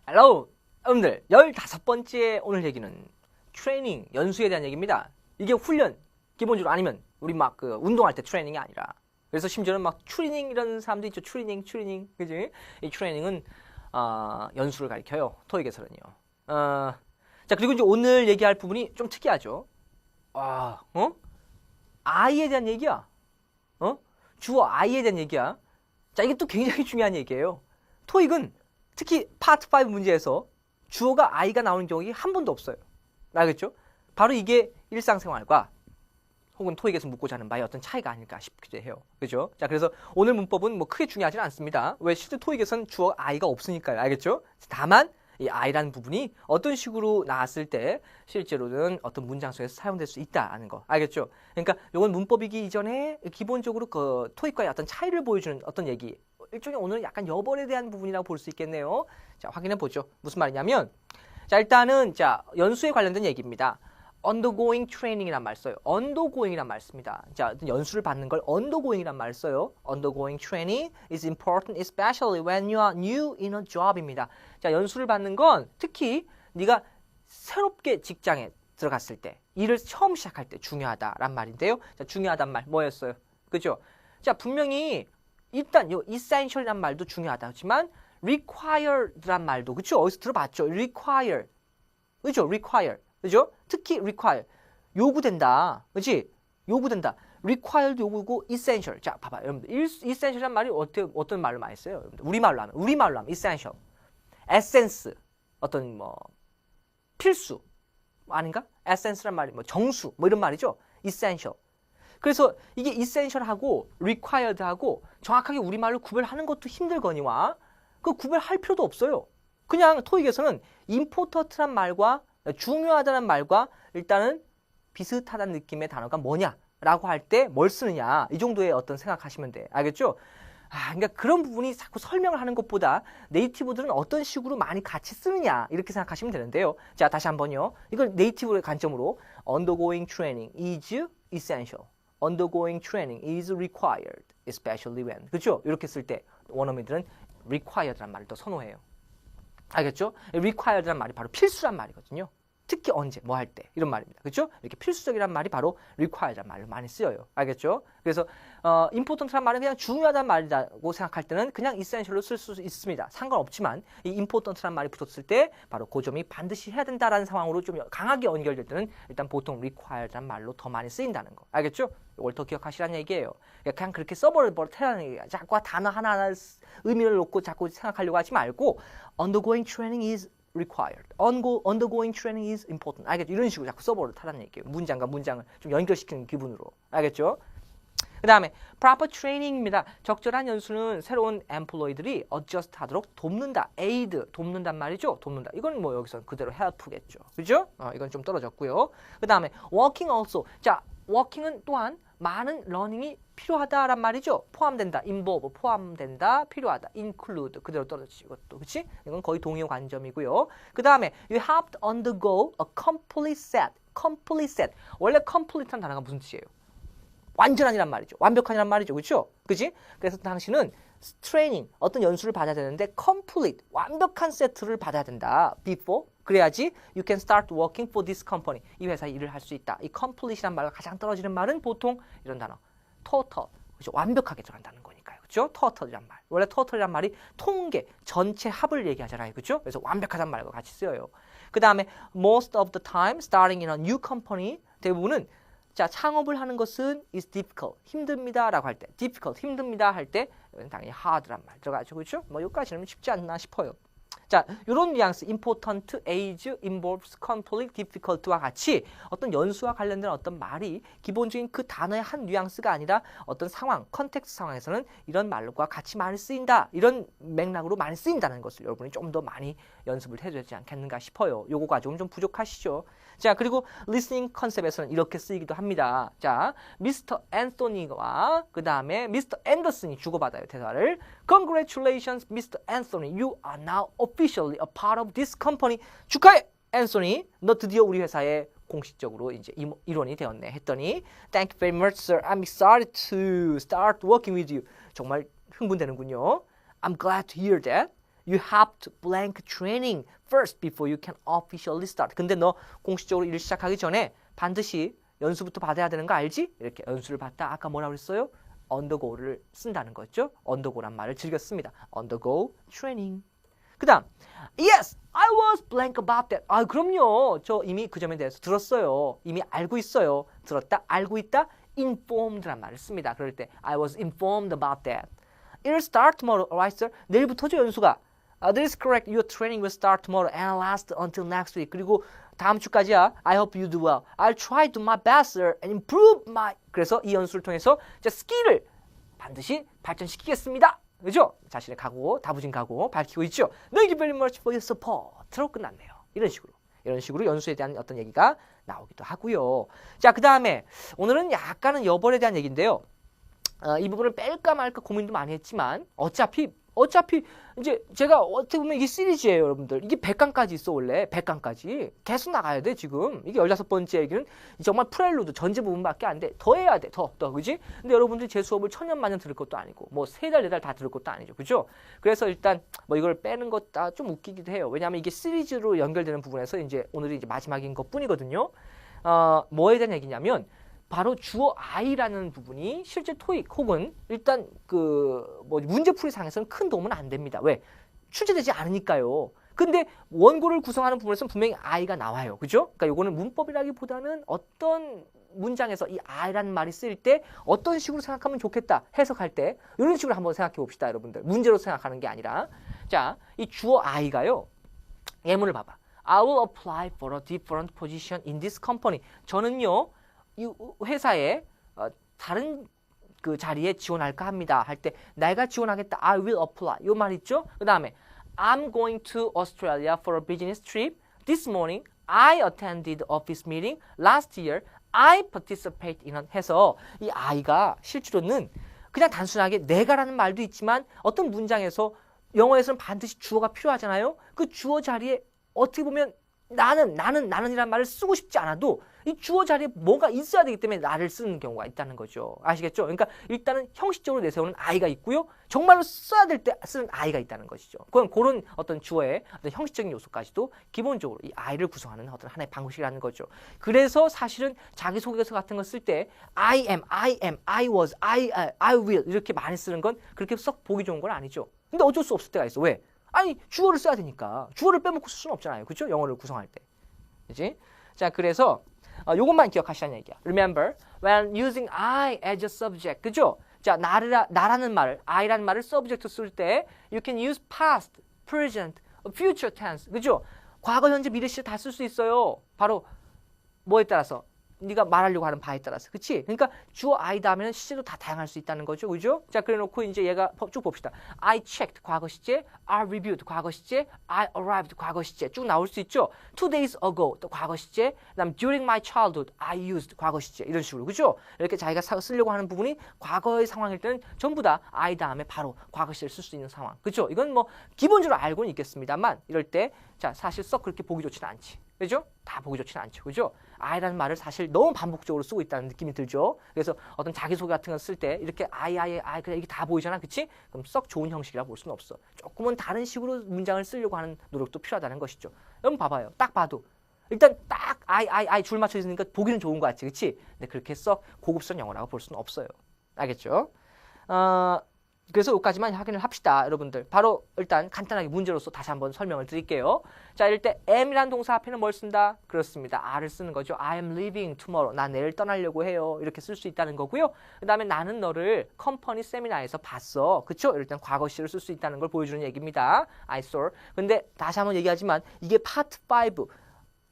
헬로 여러분들 15번째 오늘 얘기는 트레이닝, 연수에 대한 얘기입니다. 이게 훈련, 기본적으로 아니면 우리 막 그 운동할 때 트레이닝이 아니라 그래서 심지어는 막 추리닝 이런 사람도 있죠. 추리닝 그지? 이 트레이닝은 연수를 가리켜요. 토익에서는요. 자 그리고 이제 오늘 얘기할 부분이 좀 특이하죠. I에 대한 얘기야. 주어 I에 대한 얘기야. 자 이게 또 굉장히 중요한 얘기예요. 토익은 특히 파트 5 문제에서 주어가 I가 나오는 경우가 한 번도 없어요. 알겠죠? 바로 이게 일상생활과 혹은 토익에서 묻고자 하는 바의 어떤 차이가 아닐까 싶기도 해요. 그죠? 자, 그래서 오늘 문법은 뭐 크게 중요하지는 않습니다. 왜 실제 토익에서는 주어 I가 없으니까요. 알겠죠? 다만 이 I라는 부분이 어떤 식으로 나왔을 때 실제로는 어떤 문장 속에서 사용될 수 있다는 거. 알겠죠? 그러니까 이건 문법이기 이전에 기본적으로 그 토익과의 어떤 차이를 보여주는 어떤 얘기. 일종의 오늘은 약간 여벌에 대한 부분이라고 볼 수 있겠네요. 자, 확인해 보죠. 무슨 말이냐면 자, 일단은 자, 연수에 관련된 얘기입니다. undergoing training이란 말 써요. undergoing이란 말 씁니다. 자, 연수를 받는 걸 undergoing이란 말 써요. undergoing training is important especially when you are new in a job입니다. 자, 연수를 받는 건 특히 네가 새롭게 직장에 들어갔을 때, 일을 처음 시작할 때 중요하다란 말인데요. 자, 중요하단 말 뭐였어요? 그죠? 자, 분명히 일단 요 essential이란 말도 중요하다지만 required란 말도 그쵸? 어디서 들어봤죠? require 그죠? require 그죠? 특히 require 요구된다 그치? 요구된다 required 요구고 essential 자 봐봐 여러분들 essential이란 말이 어떤 말로 많이 써요? 여러분들 우리말로 하면 essential essence 어떤 뭐 필수 아닌가? essence란 말이 뭐 정수 뭐 이런 말이죠? essential 그래서 이게 essential하고 required하고 정확하게 우리말로 구별하는 것도 힘들거니와 그 구별할 필요도 없어요. 그냥 토익에서는 important란 말과 중요하다는 말과 일단은 비슷하다는 느낌의 단어가 뭐냐라고 할 때 뭘 쓰느냐 이 정도의 어떤 생각하시면 돼. 알겠죠? 그러니까 그런 부분이 자꾸 설명을 하는 것보다 네이티브들은 어떤 식으로 많이 같이 쓰느냐 이렇게 생각하시면 되는데요. 자 다시 한번요. 이걸 네이티브의 관점으로 undergoing training is essential. undergoing training is required, especially when. 그렇죠? 이렇게 쓸 때 원어민들은 required란 말을 더 선호해요. 알겠죠? required란 말이 바로 필수란 말이거든요. 특히 언제, 뭐 할 때 이런 말입니다. 그렇죠? 이렇게 필수적이란 말이 바로 required란 말로 많이 쓰여요. 알겠죠? 그래서 important란 말은 그냥 중요하다는 말이라고 생각할 때는 그냥 essential로 쓸 수 있습니다. 상관없지만 이 important란 말이 붙었을 때 바로 그 점이 반드시 해야 된다라는 상황으로 좀 강하게 연결될 때는 일단 보통 required란 말로 더 많이 쓰인다는 거. 알겠죠? 이걸 더 기억하시라는 얘기예요. 그냥 그렇게 써버리라는 얘기야. 자꾸 단어 하나하나 의미를 놓고 자꾸 생각하려고 하지 말고 undergoing training is required. undergoing training is important. 알겠죠? 이런 식으로 자꾸 써버리라는 얘기예요. 문장과 문장을 좀 연결시키는 기분으로. 알겠죠? 그 다음에 proper training입니다. 적절한 연수는 새로운 employee들이 adjust 하도록 돕는다. aid, 돕는단 말이죠. 돕는다. 이건 뭐 여기서 그대로 help겠죠. 그죠? 이건 좀 떨어졌고요. 그 다음에 working also. 자, working은 또한 많은 러닝이 필요하다란 말이죠. 포함된다. involve, 포함된다. 필요하다. include, 그대로 떨어지고 또 그치? 이건 거의 동의어 관점이고요. 그 다음에 you have to undergo a complete set. complete set. 원래 complete란 단어가 무슨 뜻이에요? 완전한이란 말이죠. 완벽한이란 말이죠. 그렇죠? 그치? 그래서 당신은 트레이닝, 어떤 연수를 받아야 되는데 complete, 완벽한 세트를 받아야 된다. before. 그래야지 you can start working for this company. 이 회사에 일을 할 수 있다. 이 complete이란 말과 가장 떨어지는 말은 보통 이런 단어. total. 그렇죠? 완벽하게 들어간다는 거니까요. 그렇죠? total이란 말. 원래 total이란 말이 통계, 전체 합을 얘기하잖아요. 그렇죠? 그래서 완벽하다는 말과 같이 쓰여요. 그 다음에 most of the time starting in a new company 대부분은 자, 창업을 하는 것은 is difficult, 힘듭니다라고 할 때, difficult, 힘듭니다 할 때 당연히 hard란 말 들어가죠, 그렇죠? 뭐 여기까지는 쉽지 않나 싶어요. 자, 이런 뉘앙스, important, age, involves, complete, difficult와 같이 어떤 연수와 관련된 어떤 말이 기본적인 그 단어의 한 뉘앙스가 아니라 어떤 상황, 컨텍스트 상황에서는 이런 말과 같이 많이 쓰인다, 이런 맥락으로 많이 쓰인다는 것을 여러분이 좀 더 많이 연습을 해줘야 되지 않겠는가 싶어요. 요거 가지고는 좀 부족하시죠. 자, 그리고 listening 컨셉에서는 이렇게 쓰이기도 합니다. 자, 미스터 앤소니와 그 다음에 미스터 앤더슨이 주고받아요, 대화를. Congratulations, Mr. Anthony. You are now officially a part of this company. 축하해, 앤소니. 너 드디어 우리 회사에 공식적으로 이제 일원이 되었네. 했더니 Thank you very much, sir. I'm excited to start working with you. 정말 흥분되는군요. I'm glad to hear that. You have to blank training first before you can officially start. 근데 너 공식적으로 일 시작하기 전에 반드시 연수부터 받아야 되는 거 알지? 이렇게 연수를 받다 아까 뭐라고 그랬어요? undergo를 쓴다는 거죠. undergo란 말을 즐겨 씁니다. undergo training. 그 다음 Yes, I was blank about that. 아, 그럼요. 저 이미 그 점에 대해서 들었어요. 이미 알고 있어요. 들었다, 알고 있다, informed란 말을 씁니다. 그럴 때 I was informed about that. It'll start tomorrow, right, sir? 내일부터죠, 연수가. That is correct. Your training will start tomorrow and last until next week. 그리고 다음 주까지야. I hope you do well. I'll try to do my best, sir, and improve my... 그래서 이 연수를 통해서 제 스킬을 반드시 발전시키겠습니다. 그죠? 자신의 각오, 다부진 각오 밝히고 있죠. Thank you very much for your support.로 끝났네요. 이런 식으로 연수에 대한 어떤 얘기가 나오기도 하고요. 자, 그 다음에 오늘은 약간은 여벌에 대한 얘기인데요. 이 부분을 뺄까 말까 고민도 많이 했지만 어차피 이제 제가 어떻게 보면 이게 시리즈예요, 여러분들. 이게 100강까지 있어, 원래. 100강까지. 계속 나가야 돼, 지금. 이게 16번째 얘기는 정말 프렐루드, 전제 부분밖에 안 돼. 더 해야 돼, 더, 그지? 근데 여러분들이 제 수업을 천년만년 들을 것도 아니고, 뭐 3달, 4달 다 들을 것도 아니죠, 그죠? 그래서 일단 뭐 이걸 빼는 것 다 좀 웃기기도 해요. 왜냐하면 이게 시리즈로 연결되는 부분에서 이제 오늘이 이제 마지막인 것 뿐이거든요. 뭐에 대한 얘기냐면, 바로 주어 I라는 부분이 실제 토익 혹은 일단 뭐 문제풀이 상에서는 큰 도움은 안 됩니다. 왜? 출제되지 않으니까요. 근데 원고를 구성하는 부분에서는 분명히 I가 나와요. 그죠? 그러니까 요거는 문법이라기보다는 어떤 문장에서 이 I라는 말이 쓰일 때 어떤 식으로 생각하면 좋겠다 해석할 때 이런 식으로 한번 생각해 봅시다, 여러분들. 문제로 생각하는 게 아니라. 자, 이 주어 I가요. 예문을 봐봐. I will apply for a different position in this company. 저는요. 이 회사에 다른 그 자리에 지원할까 합니다. 할 때 내가 지원하겠다. I will apply. 이 말 있죠? 그 다음에 I'm going to Australia for a business trip. This morning I attended office meeting. Last year I participated in 해서 이 I가 실제로는 그냥 단순하게 내가라는 말도 있지만 어떤 문장에서 영어에서는 반드시 주어가 필요하잖아요. 그 주어 자리에 어떻게 보면 나는이란 말을 쓰고 싶지 않아도 이 주어 자리에 뭐가 있어야 되기 때문에 나를 쓰는 경우가 있다는 거죠. 아시겠죠? 그러니까 일단은 형식적으로 내세우는 I가 있고요. 정말로 써야 될 때 쓰는 I가 있다는 것이죠. 그런 어떤 주어의 어떤 형식적인 요소까지도 기본적으로 이 I를 구성하는 어떤 하나의 방식이라는 거죠. 그래서 사실은 자기소개서 같은 거 쓸 때 I am, I was, I will 이렇게 많이 쓰는 건 그렇게 썩 보기 좋은 건 아니죠. 근데 어쩔 수 없을 때가 있어. 왜? 아니, 주어를 써야 되니까. 주어를 빼먹고 쓸 수는 없잖아요. 그렇죠? 영어를 구성할 때. 그치? 자, 그래서 요것만 기억하시라는 얘기야. Remember, when using I as a subject. 그죠? 자, 나라는 말을, I라는 말을 subject로 쓸 때 you can use past, present, future tense. 그죠? 과거, 현재, 미래 시제 다 쓸 수 있어요. 바로 뭐에 따라서? 네가 말하려고 하는 바에 따라서. 그치? 그러니까 주어 I 다음에는 시제도 다 다양할 수 있다는 거죠. 그죠? 자, 그래 놓고 이제 얘가 쭉 봅시다. I checked 과거 시제, I reviewed 과거 시제, I arrived 과거 시제 쭉 나올 수 있죠. 2 days ago 또 과거 시제, 그다음 during my childhood I used 과거 시제 이런 식으로. 그죠? 이렇게 자기가 쓰려고 하는 부분이 과거의 상황일 때는 전부 다 I 다음에 바로 과거 시제를 쓸 수 있는 상황. 그죠? 이건 뭐 기본적으로 알고는 있겠습니다만 이럴 때 자, 사실 썩 그렇게 보기 좋지는 않지. 그죠? 다 보기 좋지는 않죠. 그죠? I라는 말을 사실 너무 반복적으로 쓰고 있다는 느낌이 들죠. 그래서 어떤 자기소개 같은 거 쓸 때 이렇게 I, 그냥 이게 다 보이잖아. 그치? 그럼 썩 좋은 형식이라 볼 수는 없어. 조금은 다른 식으로 문장을 쓰려고 하는 노력도 필요하다는 것이죠. 여러분 봐봐요. 딱 봐도. 일단 딱 I 줄 맞춰 있으니까 보기는 좋은 것 같지. 그치? 근데 그렇게 썩 고급스러운 영어라고 볼 수는 없어요. 알겠죠? 그래서 여기까지만 확인을 합시다, 여러분들. 바로 일단 간단하게 문제로서 다시 한번 설명을 드릴게요. 자, 이럴 때 am이라는 동사 앞에는 뭘 쓴다? 그렇습니다. R을 쓰는 거죠. I am leaving tomorrow. 나 내일 떠나려고 해요. 이렇게 쓸 수 있다는 거고요. 그 다음에 나는 너를 컴퍼니 세미나에서 봤어. 그쵸? 이럴 땐 과거 시를 쓸 수 있다는 걸 보여주는 얘기입니다. I saw. 근데 다시 한번 얘기하지만 이게 파트 5.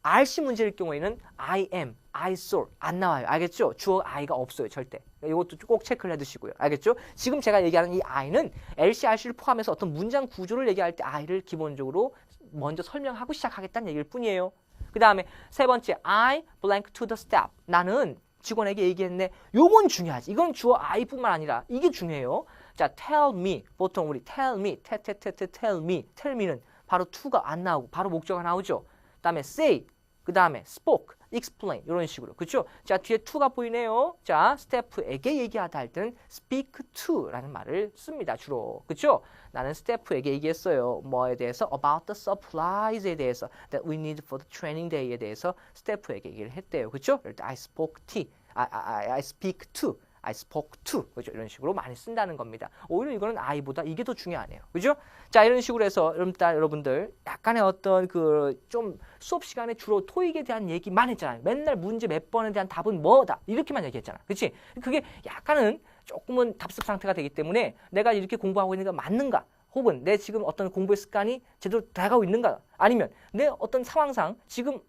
RC 문제일 경우에는 I am, I saw 안 나와요. 알겠죠? 주어 I가 없어요. 절대. 이것도 꼭 체크를 해두시고요. 알겠죠? 지금 제가 얘기하는 이 I는 LC, RC를 포함해서 어떤 문장 구조를 얘기할 때 I를 기본적으로 먼저 설명하고 시작하겠다는 얘기일 뿐이에요. 그 다음에 세 번째, I blank to the staff. 나는 직원에게 얘기했네. 요건 중요하지. 이건 주어 I뿐만 아니라 이게 중요해요. 자, tell me. 보통 우리 tell me, tell me. tell me는 바로 to가 안 나오고 바로 목적어가 나오죠. 그 다음에 say. 그 다음에 spoke, explain 이런 식으로 그렇죠? 자 뒤에 to가 보이네요. 자 스태프에게 얘기하다 할 때는 speak to라는 말을 씁니다. 주로 그렇죠? 나는 스태프에게 얘기했어요. 뭐에 대해서 about the supplies에 대해서 that we need for the training day에 대해서 스태프에게 얘기를 했대요. 그렇죠? 이럴 때 I spoke to, I speak to. I spoke to. 그죠? 이런 식으로 많이 쓴다는 겁니다. 오히려 이거는 I보다 이게 더 중요하네요. 그죠? 자, 이런 식으로 해서 여러분들 약간의 어떤 그 좀 수업 시간에 주로 토익에 대한 얘기만 했잖아요. 맨날 문제 몇 번에 대한 답은 뭐다. 이렇게만 얘기했잖아. 그치? 그게 약간은 조금은 답습 상태가 되기 때문에 내가 이렇게 공부하고 있는 게 맞는가? 혹은 내 지금 어떤 공부의 습관이 제대로 돼가고 있는가? 아니면 내 어떤 상황상 지금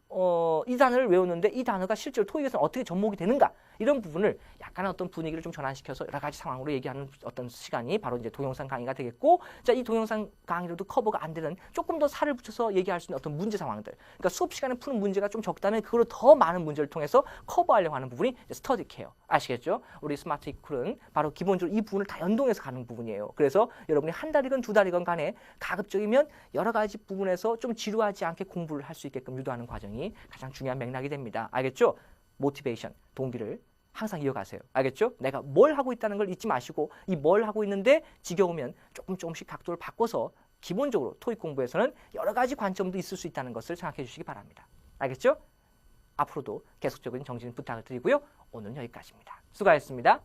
이 단어를 외웠는데 이 단어가 실제로 토익에서는 어떻게 접목이 되는가? 이런 부분을 약간의 어떤 분위기를 좀 전환시켜서 여러 가지 상황으로 얘기하는 어떤 시간이 바로 이제 동영상 강의가 되겠고, 자, 이 동영상 강의로도 커버가 안 되는 조금 더 살을 붙여서 얘기할 수 있는 어떤 문제 상황들. 그러니까 수업 시간에 푸는 문제가 좀 적다면 그걸 더 많은 문제를 통해서 커버하려고 하는 부분이 스터디 케어. 아시겠죠? 우리 스마트 이퀄은 바로 기본적으로 이 부분을 다 연동해서 가는 부분이에요. 그래서 여러분이 한 달이건 두 달이건 간에 가급적이면 여러 가지 부분에서 좀 지루하지 않게 공부를 할 수 있게끔 유도하는 과정이 가장 중요한 맥락이 됩니다. 알겠죠? 모티베이션, 동기를 항상 이어가세요. 알겠죠? 내가 뭘 하고 있다는 걸 잊지 마시고 이 뭘 하고 있는데 지겨우면 조금씩 각도를 바꿔서 기본적으로 토익 공부에서는 여러 가지 관점도 있을 수 있다는 것을 생각해 주시기 바랍니다. 알겠죠? 앞으로도 계속적인 정신 부탁을 드리고요. 오늘은 여기까지입니다. 수고하셨습니다.